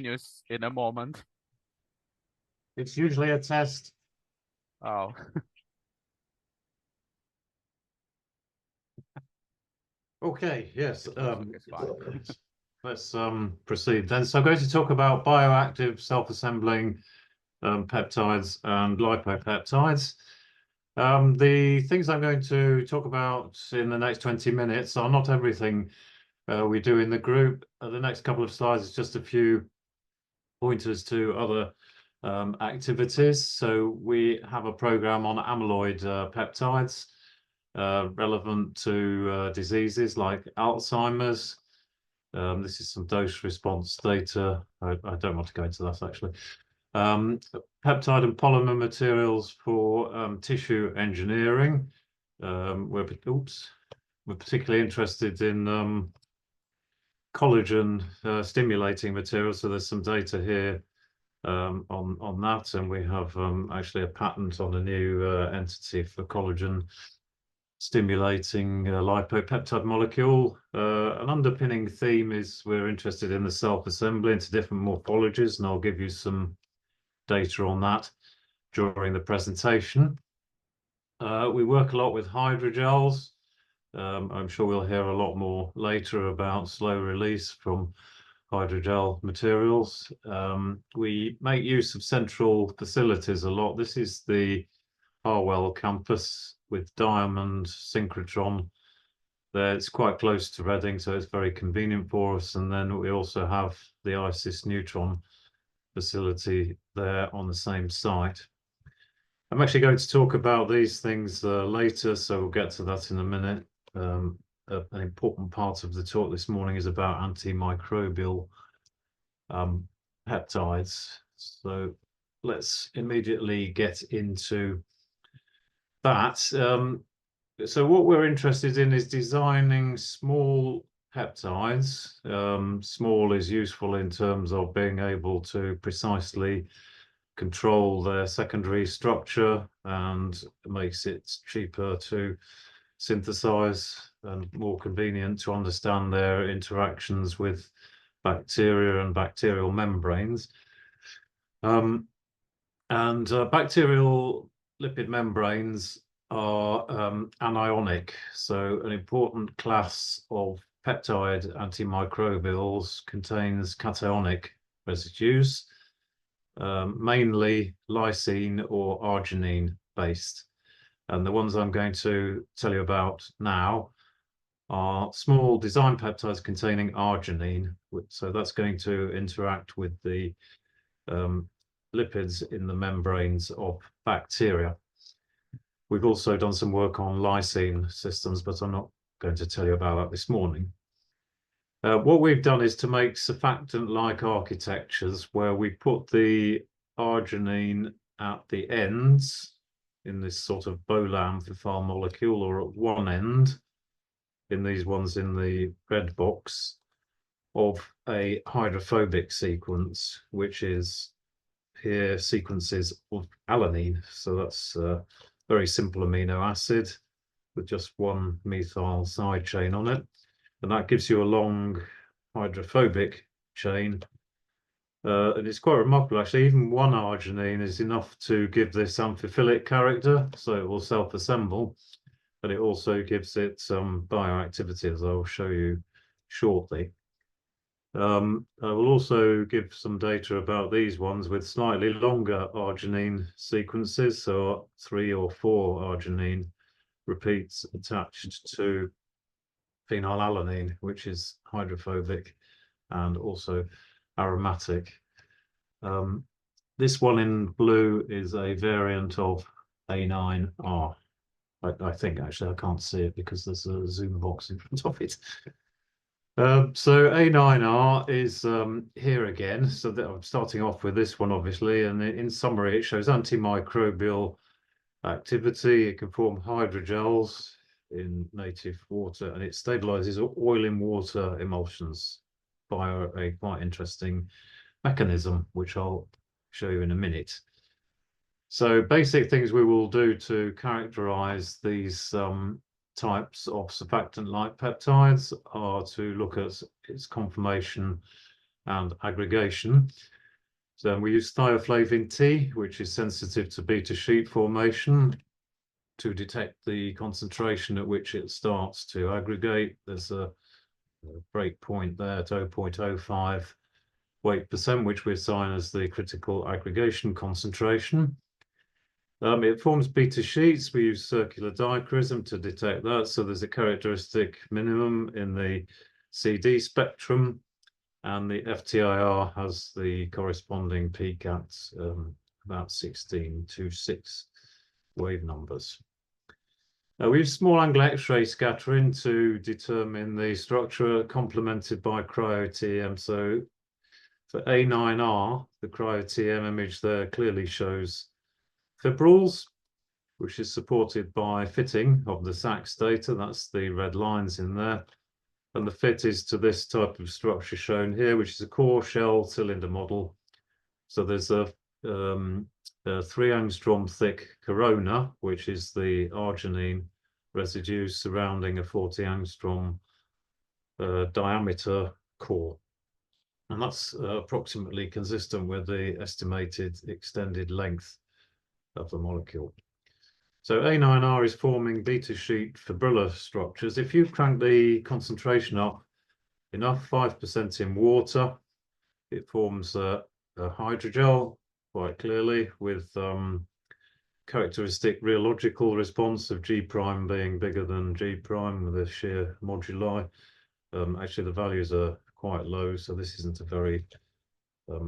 continues in a moment. It's usually a test. Oh. Okay, yes. It's fine. Let's proceed then. So I'm going to talk about bioactive self-assembling peptides and lipopeptides. The things I'm going to talk about in the next 20 minutes are not everything we do in the group. The next couple of slides is just a few pointers to other activities. So we have a program on amyloid peptides relevant to diseases like Alzheimer's. This is some dose response data. I don't want to go into that actually. Peptide and polymer materials for tissue engineering. We're particularly interested in collagen stimulating materials. So there's some data here on that, and we have actually a patent on a new entity for collagen stimulating lipopeptide molecule. An underpinning theme is we're interested in the self-assembly into different morphologies, and I'll give you some data on that during the presentation. We work a lot with hydrogels. I'm sure we'll hear a lot more later about slow release from hydrogel materials. We make use of central facilities a lot. This is the Harwell campus with Diamond synchrotron there. It's quite close to Reading, so it's very convenient for us. And then we also have the ISIS neutron facility there on the same site. I'm actually going to talk about these things later, so we'll get to that in a minute. An important part of the talk this morning is about antimicrobial peptides. So let's immediately get into that. So what we're interested in is designing small peptides. Small is useful in terms of being able to precisely control their secondary structure and makes it cheaper to synthesize and more convenient to understand their interactions with bacteria and bacterial membranes. Bacterial lipid membranes are anionic, so an important class of peptide antimicrobials contains cationic residues, mainly lysine or arginine based. And the ones I'm going to tell you about now are small design peptides containing arginine. So that's going to interact with the lipids in the membranes of bacteria. We've also done some work on lysine systems, but I'm not going to tell you about that this morning. What we've done is to make surfactant-like architectures where we put the arginine at the ends in this sort of Bohle-amphiphyll molecule, or at one end, in these ones in the red box, of a hydrophobic sequence, which is here sequences of alanine. So that's a very simple amino acid with just one methyl side chain on it. And that gives you a long hydrophobic chain. And it's quite remarkable, actually. Even one arginine is enough to give this amphiphilic character, so it will self-assemble. But it also gives it some bioactivity, as I will show you shortly. I will also give some data about these ones with slightly longer arginine sequences, so 3 or 4 arginine repeats attached to phenylalanine, which is hydrophobic and also aromatic. This one in blue is a variant of A9R. I think, actually, I can't see it because there's a zoom box in front of it. So A9R is here again. So that I'm starting off with this one, obviously, and in summary, it shows antimicrobial activity. It can form hydrogels in native water, and it stabilizes oil in water emulsions by a quite interesting mechanism, which I'll show you in a minute. So basic things we will do to characterize these types of surfactant-like peptides are to look at its conformation and aggregation. So we use thioflavin T, which is sensitive to beta sheet formation, to detect the concentration at which it starts to aggregate. There's a break point there at 0.05 weight%, which we assign as the critical aggregation concentration. It forms beta sheets. We use circular dichroism to detect that. So there's a characteristic minimum in the CD spectrum, and the FTIR has the corresponding peak at about 16 to 6 wave numbers. We use small angle X-ray scattering to determine the structure, complemented by cryo-TEM. So for A9R, the cryo-TEM image there clearly shows fibrils, which is supported by fitting of the SAX data. That's the red lines in there. And the fit is to this type of structure shown here, which is a core shell cylinder model. So there's a 3 angstrom thick corona, which is the arginine residue surrounding a 40 angstrom diameter core. And that's approximately consistent with the estimated extended length of the molecule. So A9R is forming beta sheet fibrillar structures. If you crank the concentration up enough, 5% in water, it forms a hydrogel quite clearly, with characteristic rheological response of G prime being bigger than G prime with a shear moduli. Actually, the values are quite low, so this isn't a very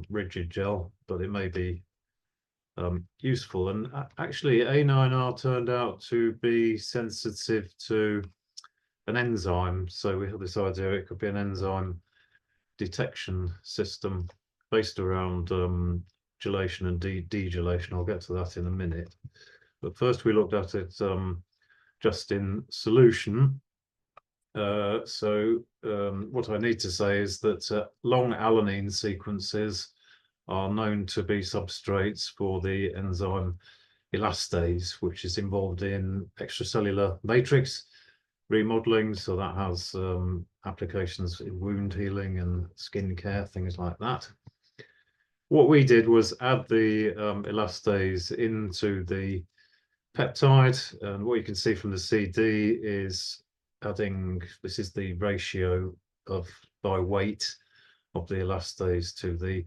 rigid gel, but it may be useful. And actually, A9R turned out to be sensitive to an enzyme. So we have this idea it could be an enzyme detection system based around gelation and degelation. I'll get to that in a minute. But first we looked at it just in solution. What I need to say is that long alanine sequences are known to be substrates for the enzyme elastase, which is involved in extracellular matrix remodeling. So that has applications in wound healing and skin care, things like that. What we did was add the elastase into the peptide, and what you can see from the CD is adding, this is the ratio of by weight of the elastase to the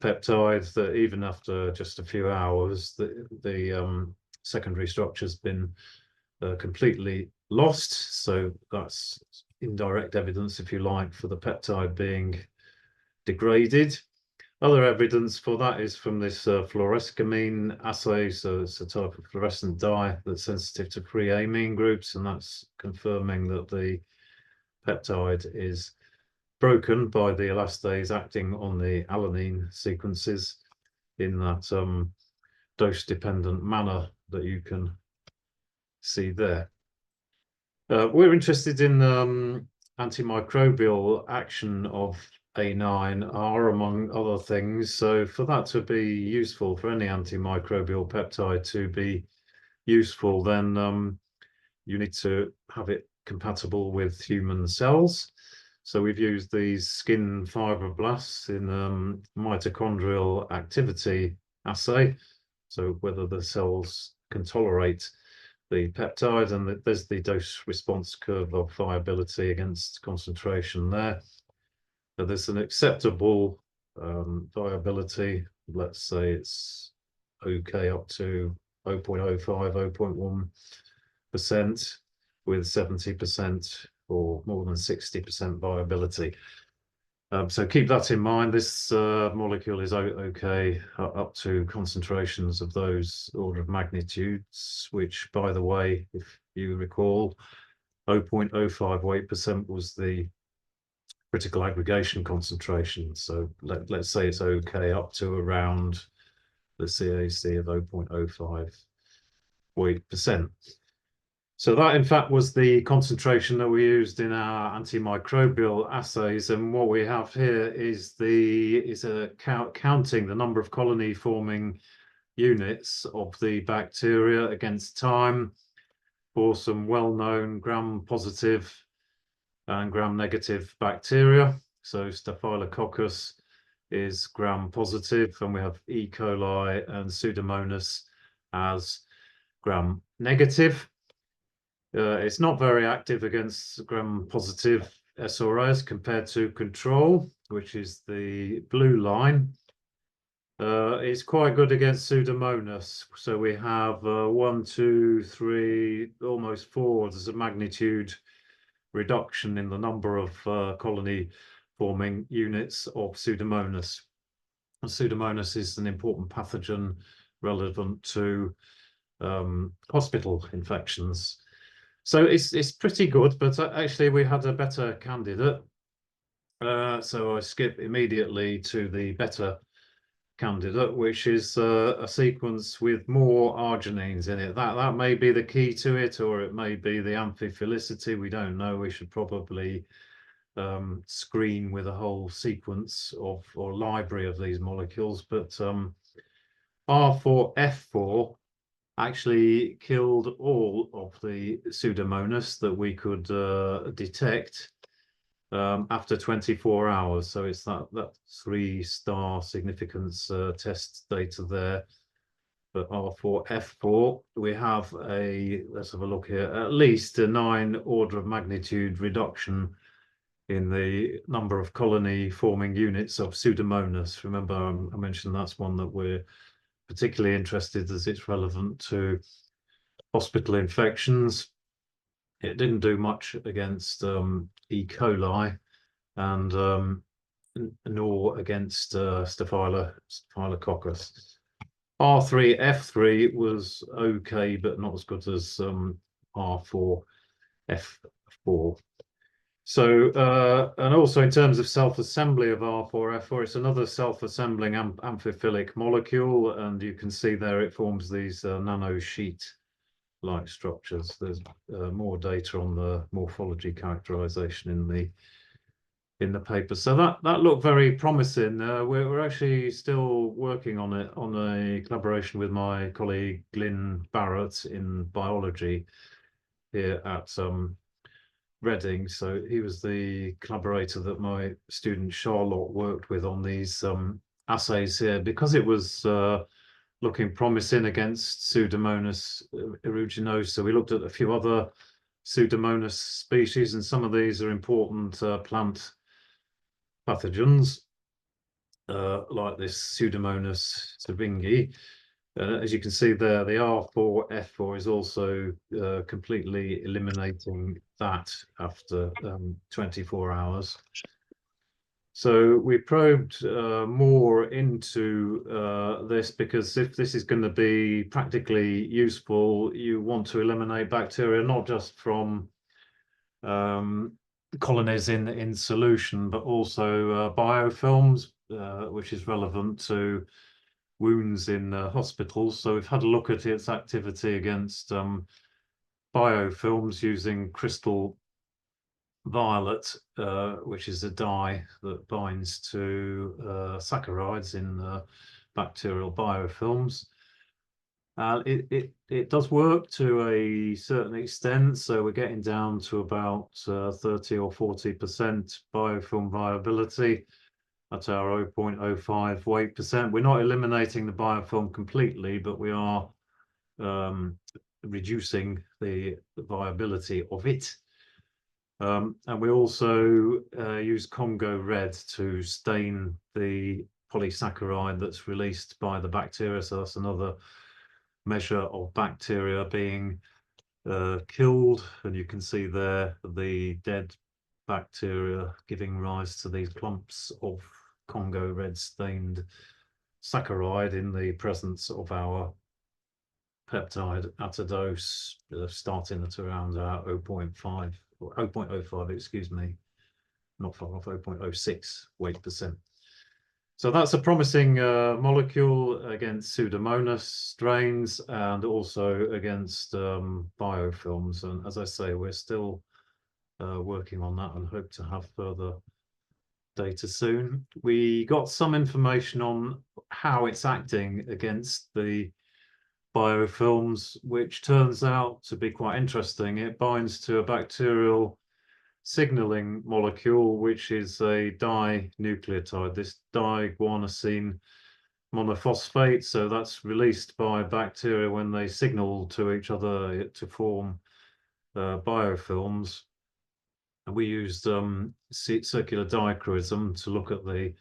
peptide, that even after just a few hours, the secondary structure's been completely lost. So that's indirect evidence, if you like, for the peptide being degraded. Other evidence for that is from this fluorescamine assay. So it's a type of fluorescent dye that's sensitive to free amine groups, and that's confirming that the peptide is broken by the elastase acting on the alanine sequences in that dose-dependent manner that you can see there. We're interested in antimicrobial action of A9R, among other things. So for that to be useful, for any antimicrobial peptide to be useful, then you need to have it compatible with human cells. So we've used these skin fibroblasts in mitochondrial activity assay. So whether the cells can tolerate the peptide, and there's the dose response curve of viability against concentration there. So there's an acceptable viability. Let's say it's okay up to 0.05, 0.1%, with 70% or more than 60% viability. So keep that in mind. This molecule is okay up to concentrations of those order of magnitudes, which, by the way, if you recall, 0.05 weight% was the critical aggregation concentration. So let's say it's okay up to around the CAC of 0.05 weight%. So that, in fact, was the concentration that we used in our antimicrobial assays. And what we have here is counting the number of colony forming units of the bacteria against time for some well-known gram-positive and gram-negative bacteria. So Staphylococcus is gram-positive, and we have E. coli and Pseudomonas as gram-negative. It's not very active against gram-positive SRS compared to control, which is the blue line. It's quite good against Pseudomonas. So we have 1, 2, 3, almost 4. There's a magnitude reduction in the number of colony forming units of Pseudomonas. And Pseudomonas is an important pathogen relevant to hospital infections. So it's pretty good, but actually we had a better candidate. So I skip immediately to the better candidate, which is a sequence with more arginines in it. That may be the key to it, or it may be the amphiphilicity. We don't know. We should probably screen with a whole sequence of or library of these molecules. But R4F4 actually killed all of the Pseudomonas that we could detect after 24 hours. So it's that 3-star significance test data there. But R4F4, we have let's have a look here, at least a 9 order of magnitude reduction in the number of colony forming units of Pseudomonas. Remember, I mentioned that's one that we're particularly interested as it's relevant to hospital infections. It didn't do much against E. coli and nor against Staphylococcus. R3F3 was okay, but not as good as R4F4. So, and also in terms of self-assembly of R4F4, it's another self-assembling amphiphilic molecule, and you can see there it forms these nano sheet-like structures. There's more data on the morphology characterization in the paper. So that looked very promising. We're actually still working on it on a collaboration with my colleague Glyn Barrett in biology here at Reading. So he was the collaborator that my student Charlotte worked with on these assays here, because it was looking promising against Pseudomonas aeruginosa. So we looked at a few other Pseudomonas species, and some of these are important plant pathogens, like this Pseudomonas cervingi. As you can see there, the R4F4 is also completely eliminating that after 24 hours. So we probed more into this, because if this is going to be practically useful, you want to eliminate bacteria not just from colonies in solution, but also biofilms, which is relevant to wounds in hospitals. So we've had a look at its activity against biofilms using crystal violet, which is a dye that binds to saccharides in bacterial biofilms. It does work to a certain extent, so we're getting down to about 30 or 40% biofilm viability at our 0.05 weight percent. We're not eliminating the biofilm completely, but we are reducing the viability of it. And we also use Congo red to stain the polysaccharide that's released by the bacteria. So that's another measure of bacteria being killed. And you can see there the dead bacteria giving rise to these clumps of Congo red stained saccharide in the presence of our peptide at a dose starting at around 0.5 or 0.05, excuse me, not far off, 0.06 weight percent. So that's a promising molecule against Pseudomonas strains and also against biofilms. And as I say, we're still working on that and hope to have further data soon. We got some information on how it's acting against the biofilms, which turns out to be quite interesting. It binds to a bacterial signaling molecule, which is a dinucleotide, this diguanosine monophosphate. So that's released by bacteria when they signal to each other to form biofilms. And we used circular dichroism to look at the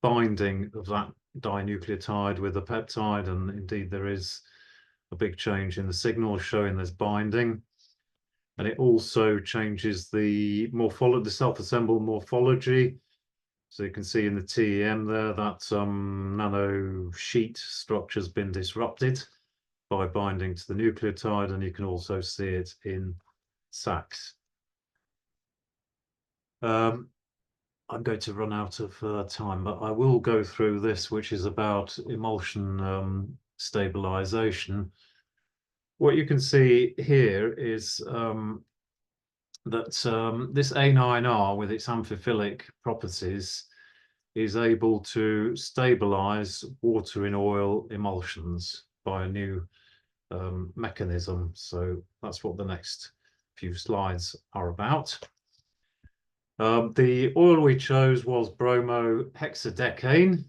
binding of that dinucleotide with the peptide, and indeed there is a big change in the signal showing there's binding. And it also changes the self-assembled morphology. So you can see in the TEM there that nano sheet structure has been disrupted by binding to the nucleotide, and you can also see it in sacs. I'm going to run out of time, but I will go through this, which is about emulsion stabilization. What you can see here is that this A9R, with its amphiphilic properties, is able to stabilize water in oil emulsions by a new mechanism. So that's what the next few slides are about. The oil we chose was bromohexadecane,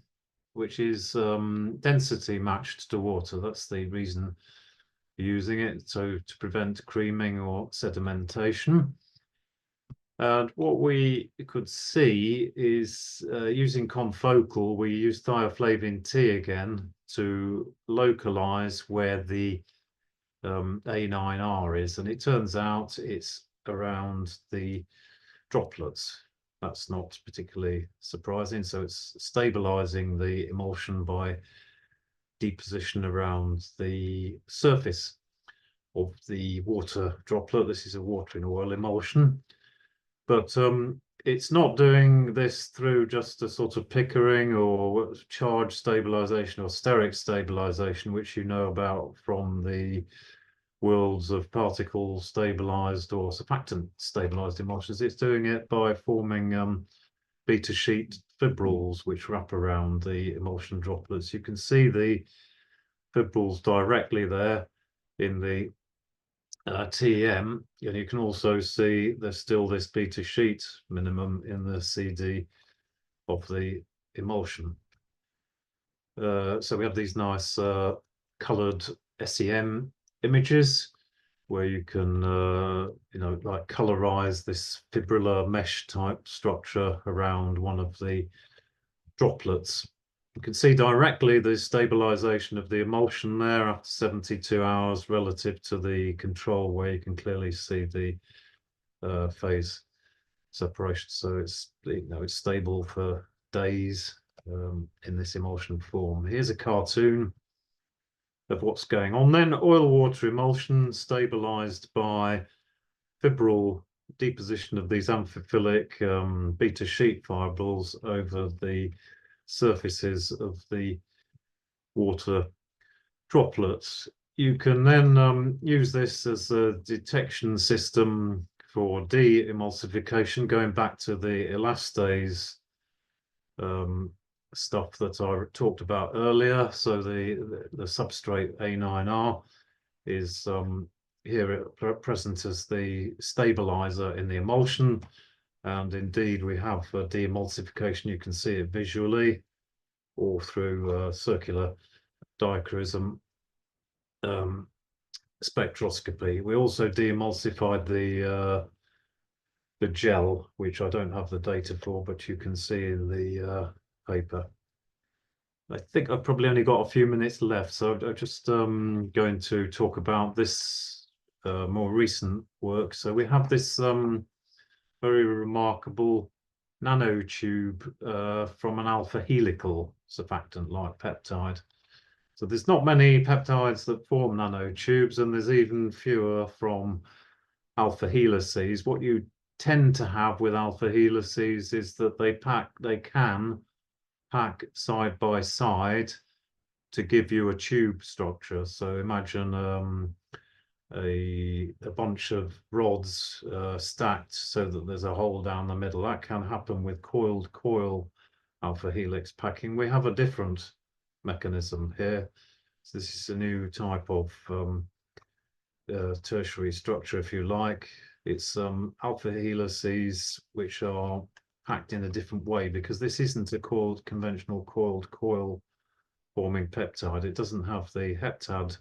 which is density matched to water. That's the reason for using it, so to prevent creaming or sedimentation. And what we could see is using confocal, we use thioflavin T again to localize where the A9R is. And it turns out it's around the droplets. That's not particularly surprising. So it's stabilizing the emulsion by deposition around the surface of the water droplet. This is a water in oil emulsion. But it's not doing this through just a sort of Pickering or charge stabilization or steric stabilization, which you know about from the worlds of particle stabilized or surfactant stabilized emulsions. It's doing it by forming beta sheet fibrils, which wrap around the emulsion droplets. You can see the fibrils directly there in the TEM, and you can also see there's still this beta sheet minimum in the CD of the emulsion. So we have these nice colored SEM images where you can, like colorize this fibrillar mesh type structure around one of the droplets. You can see directly the stabilization of the emulsion there after 72 hours relative to the control, where you can clearly see the phase separation. So it's it's stable for days in this emulsion form. Here's a cartoon of what's going on then. Oil water emulsion stabilized by fibril deposition of these amphiphilic beta sheet fibrils over the surfaces of the water droplets. You can then use this as a detection system for de-emulsification, going back to the elastase stuff that I talked about earlier. So the substrate A9R is here present as the stabilizer in the emulsion. And indeed, we have de-emulsification. You can see it visually or through circular dichroism spectroscopy. We also de-emulsified the gel, which I don't have the data for, but you can see in the paper. I think I've probably only got a few minutes left, so I'm just going to talk about this more recent work. So we have this very remarkable nanotube from an alpha helical surfactant like peptide. So there's not many peptides that form nanotubes, and there's even fewer from alpha helices. What you tend to have with alpha helices is that they can pack side by side to give you a tube structure. So imagine a bunch of rods stacked so that there's a hole down the middle. That can happen with coiled coil alpha helix packing. We have a different mechanism here. So this is a new type of tertiary structure, if you like. It's alpha helices which are packed in a different way, because this isn't a conventional coiled coil forming peptide. It doesn't have the heptad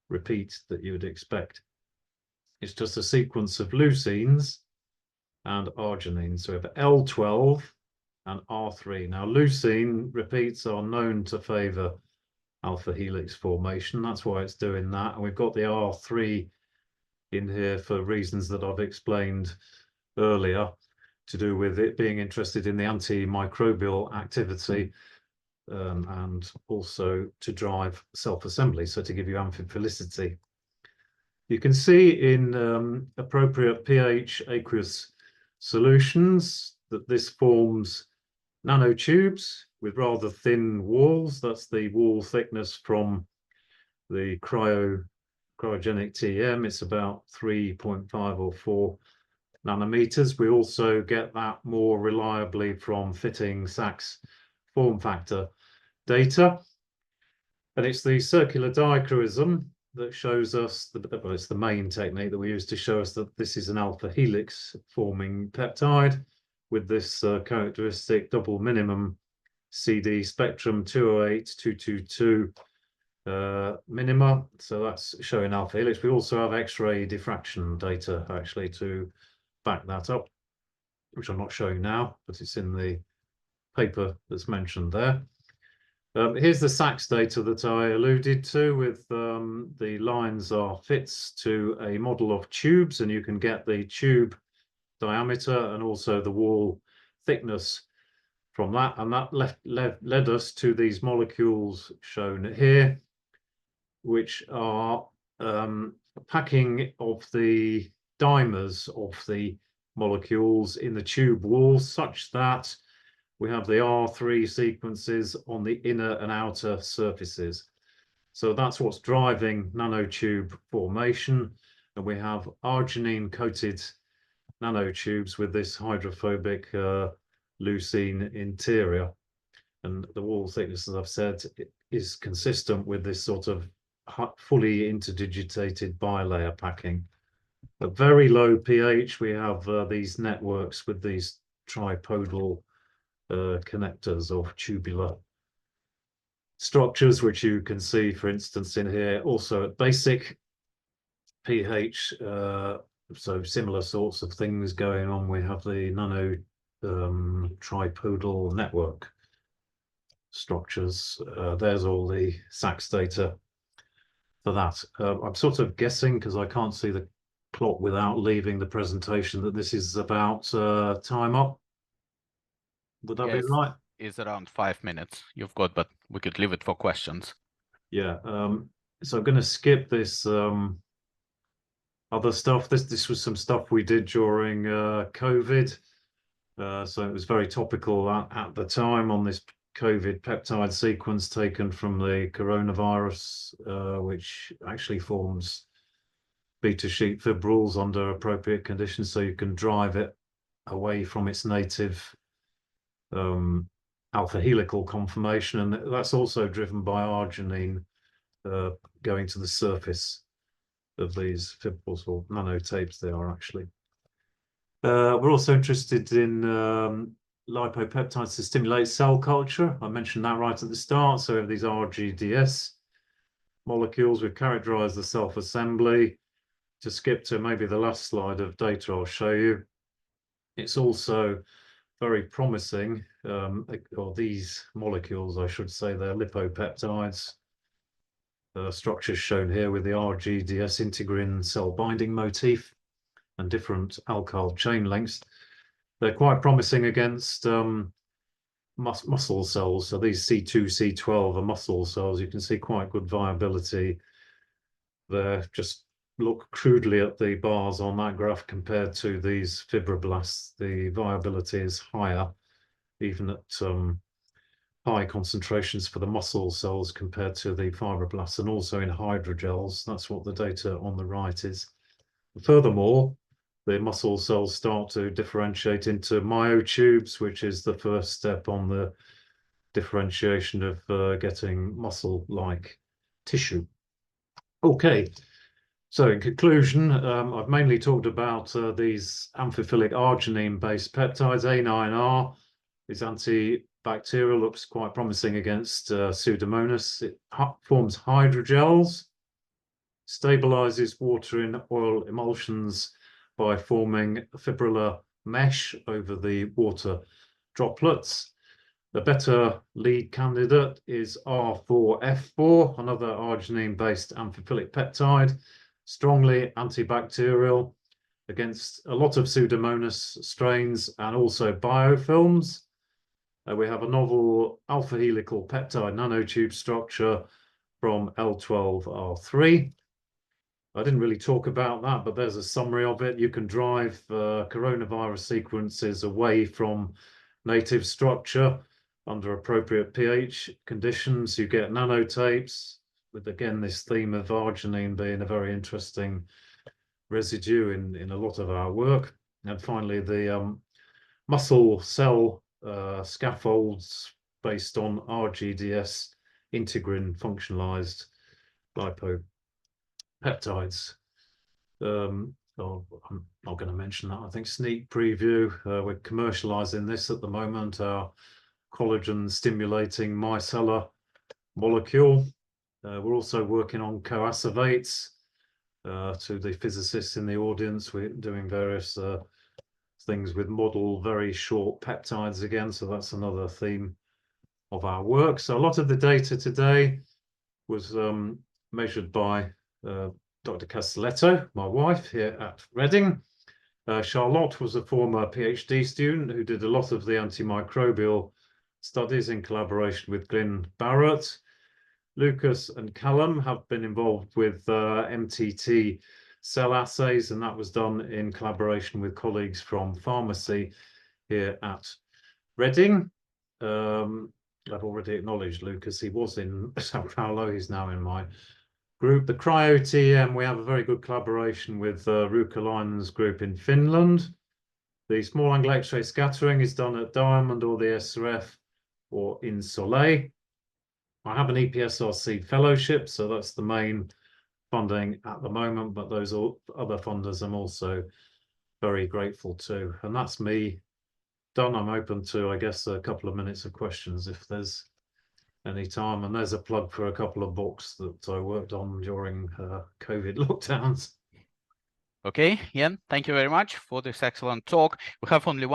repeat that you would expect. It's just a sequence of leucines and arginine. So we have L12 and R3. Now, leucine repeats are known to favor alpha helix formation. That's why it's doing that. And we've got the R3 in here for reasons that I've explained earlier, to do with it being interested in the antimicrobial activity, and also to drive self-assembly, so to give you amphiphilicity. You can see in appropriate pH aqueous solutions that this forms nanotubes with rather thin walls. That's the wall thickness from the cryogenic TM. It's about 3.5 or 4 nanometers. We also get that more reliably from fitting Sachs form factor data. And it's the circular dichroism that shows us, well, it's the main technique that we use to show us that this is an alpha helix forming peptide with this characteristic double minimum CD spectrum 208, 222 minima. So that's showing alpha helix. We also have X-ray diffraction data actually to back that up, which I'm not showing now, but it's in the paper that's mentioned there. Here's the Sachs data that I alluded to, with the lines are fits to a model of tubes, and you can get the tube diameter and also the wall thickness from that. And that led us to these molecules shown here, which are packing of the dimers of the molecules in the tube wall, such that we have the R3 sequences on the inner and outer surfaces. So that's what's driving nanotube formation. And we have arginine coated nanotubes with this hydrophobic leucine interior. And the wall thickness, as I've said, is consistent with this sort of fully interdigitated bilayer packing. At very low pH, we have these networks with these tripodal connectors of tubular structures, which you can see, for instance, in here. Also at basic pH, so similar sorts of things going on. We have the nano tripodal network structures. There's all the Sachs data for that. I'm sort of guessing, because I can't see the clock without leaving the presentation, that this is about time up. Would that be right? It's around 5 minutes you've got, but we could leave it for questions. Yeah. So I'm going to skip this other stuff. This was some stuff we did during COVID. So it was very topical at the time on this COVID peptide sequence taken from the coronavirus, which actually forms beta sheet fibrils under appropriate conditions, so you can drive it away from its native alpha helical conformation. And that's also driven by arginine going to the surface of these fibrils, or nanotapes they are actually. We're also interested in lipopeptides to stimulate cell culture. I mentioned that right at the start. So we have these RGDS molecules. We've characterized the self-assembly. To skip to maybe the last slide of data I'll show you. It's also very promising, or these molecules, I should say, they're lipopeptides. Structures shown here with the RGDS integrin cell binding motif and different alkyl chain lengths. They're quite promising against muscle cells. So these C2, C12 are muscle cells. You can see quite good viability there. Just look crudely at the bars on that graph compared to these fibroblasts. The viability is higher, even at high concentrations for the muscle cells compared to the fibroblasts, and also in hydrogels. That's what the data on the right is. Furthermore, the muscle cells start to differentiate into myotubes, which is the first step on the differentiation of getting muscle-like tissue. Okay, So in conclusion, I've mainly talked about these amphiphilic arginine-based peptides. A9R is antibacterial, looks quite promising against Pseudomonas. It forms hydrogels, stabilizes water in oil emulsions by forming a fibrillar mesh over the water droplets. The better lead candidate is R4F4, another arginine-based amphiphilic peptide, strongly antibacterial against a lot of Pseudomonas strains and also biofilms. We have a novel alpha helical peptide nanotube structure from L12R3. I didn't really talk about that, but there's a summary of it. You can drive coronavirus sequences away from native structure under appropriate pH conditions. You get nanotapes with, again, this theme of arginine being a very interesting residue in a lot of our work. And finally, the muscle cell scaffolds based on RGDS integrin functionalized lipopeptides. I'm not going to mention that. I think sneak preview. We're commercializing this at the moment. Our collagen stimulating micellar molecule. We're also working on coacervates. To the physicists in the audience, we're doing various things with model very short peptides again. So that's another theme of our work. So a lot of the data today was measured by Dr. Castelletto, my wife here at Reading. Charlotte was a former PhD student who did a lot of the antimicrobial studies in collaboration with Glyn Barrett. Lucas and Callum have been involved with MTT cell assays, and that was done in collaboration with colleagues from pharmacy here at Reading. I've already acknowledged Lucas. He was in Sao Paulo. He's now in my group. The cryo-TEM, we have a very good collaboration with Ruukalainen's group in Finland. The small angle X-ray scattering is done at Diamond or the SRF or in Soleil. I have an EPSRC fellowship, so that's the main funding at the moment, but those other funders I'm also very grateful to. And that's me done. I'm open to, I guess, a couple of minutes of questions if there's any time. And there's a plug for a couple of books that I worked on during COVID lockdowns. Okay, Ian, thank you very much for this excellent talk. We have only